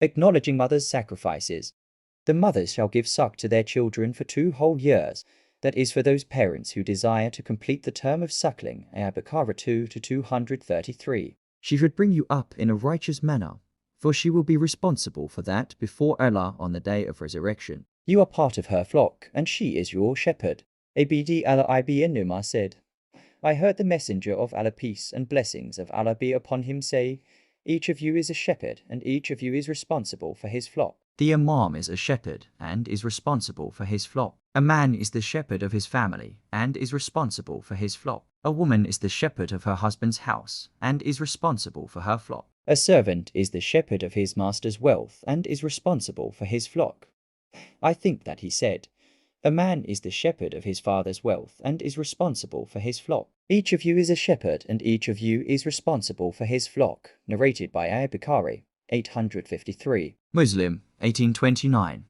Acknowledging mothers' sacrifices. The mothers shall give suck to their children for 2 whole years. That is for those parents who desire to complete the term of suckling. Al-Baqarah 2 to 233. She should bring you up in a righteous manner, for she will be responsible for that before Allah on the day of resurrection. You are part of her flock, and she is your shepherd. Abd Allah ibn Umar said, I heard the Messenger of Allah, peace and blessings of Allah be upon him, say, each of you is a shepherd, and each of you is responsible for his flock. The Imam is a shepherd and is responsible for his flock. A man is the shepherd of his family and is responsible for his flock. A woman is the shepherd of her husband's house and is responsible for her flock. A servant is the shepherd of his master's wealth and is responsible for his flock. I think that he said, a man is the shepherd of his father's wealth and is responsible for his flock. Each of you is a shepherd and each of you is responsible for his flock. Narrated by Al-Bukhari, 853. Muslim, 1829.